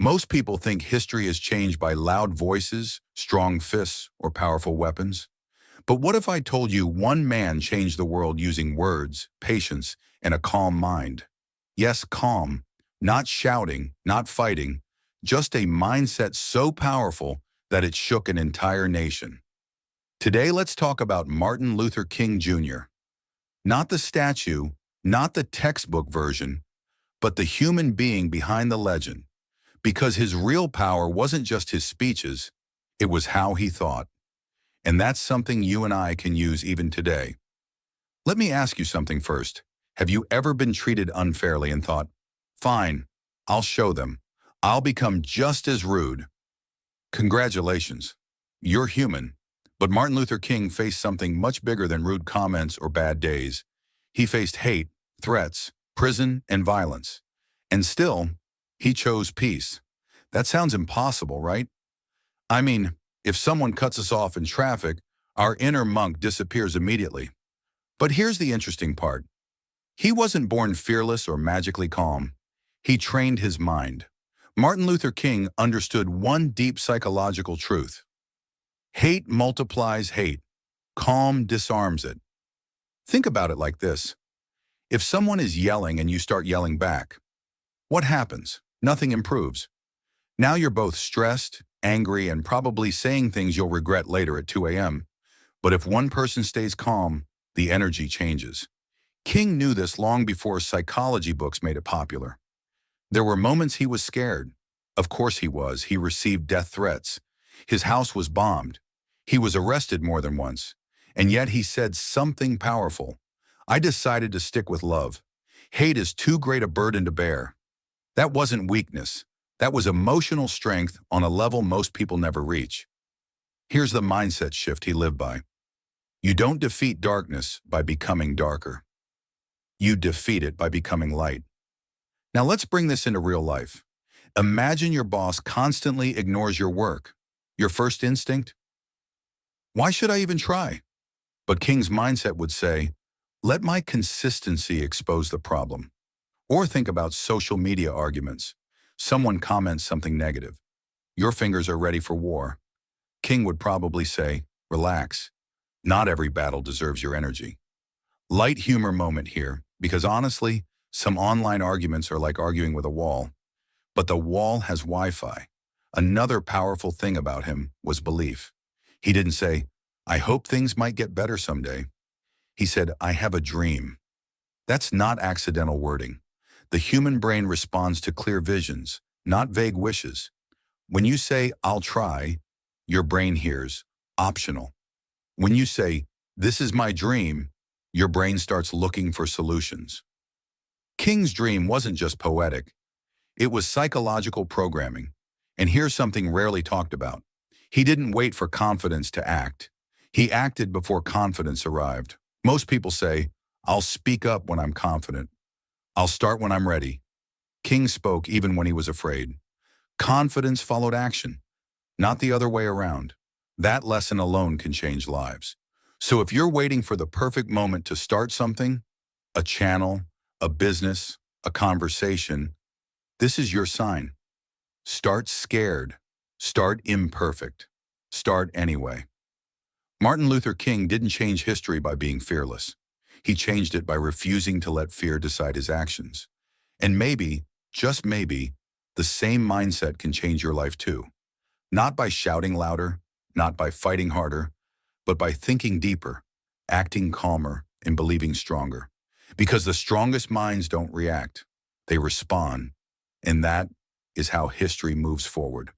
Most people think history is changed by loud voices, strong fists, or powerful weapons. But what if I told you one man changed the world using words, patience, and a calm mind? Yes, calm, not shouting, not fighting, just a mindset so powerful that it shook an entire nation. Today, let's talk about Martin Luther King Jr. Not the statue, not the textbook version, but the human being behind the legend. Because his real power wasn't just his speeches, it was how he thought. And that's something you and I can use even today. Let me ask you something first. Have you ever been treated unfairly and thought, fine, I'll show them. I'll become just as rude. Congratulations. You're human. But Martin Luther King faced something much bigger than rude comments or bad days. He faced hate, threats, prison, and violence. And still, he chose peace. That sounds impossible, right? I mean, if someone cuts us off in traffic, our inner monk disappears immediately. But here's the interesting part. He wasn't born fearless or magically calm. He trained his mind. Martin Luther King understood one deep psychological truth. Hate multiplies hate. Calm disarms it. Think about it like this. If someone is yelling and you start yelling back, what happens? Nothing improves. Now you're both stressed, angry, and probably saying things you'll regret later at 2 a.m. But if one person stays calm, the energy changes. King knew this long before psychology books made it popular. There were moments he was scared. Of course he was. He received death threats. His house was bombed. He was arrested more than once. And yet he said something powerful. I decided to stick with love. Hate is too great a burden to bear. That wasn't weakness. That was emotional strength on a level most people never reach. Here's the mindset shift he lived by. You don't defeat darkness by becoming darker. You defeat it by becoming light. Now let's bring this into real life. Imagine your boss constantly ignores your work. Your first instinct? Why should I even try? But King's mindset would say, let my consistency expose the problem. Or think about social media arguments. Someone comments something negative. Your fingers are ready for war. King would probably say, relax. Not every battle deserves your energy. Light humor moment here, because honestly, some online arguments are like arguing with a wall. But the wall has Wi-Fi. Another powerful thing about him was belief. He didn't say, I hope things might get better someday. He said, I have a dream. That's not accidental wording. The human brain responds to clear visions, not vague wishes. When you say, I'll try, your brain hears, optional. When you say, this is my dream, your brain starts looking for solutions. King's dream wasn't just poetic. It was psychological programming. And here's something rarely talked about. He didn't wait for confidence to act. He acted before confidence arrived. Most people say, I'll speak up when I'm confident. I'll start when I'm ready. King spoke even when he was afraid. Confidence followed action, not the other way around. That lesson alone can change lives. So if you're waiting for the perfect moment to start something, a channel, a business, a conversation, this is your sign. Start scared. Start imperfect. Start anyway. Martin Luther King didn't change history by being fearless. He changed it by refusing to let fear decide his actions. And maybe, just maybe, the same mindset can change your life too. Not by shouting louder, not by fighting harder, but by thinking deeper, acting calmer, and believing stronger. Because the strongest minds don't react, they respond. And that is how history moves forward.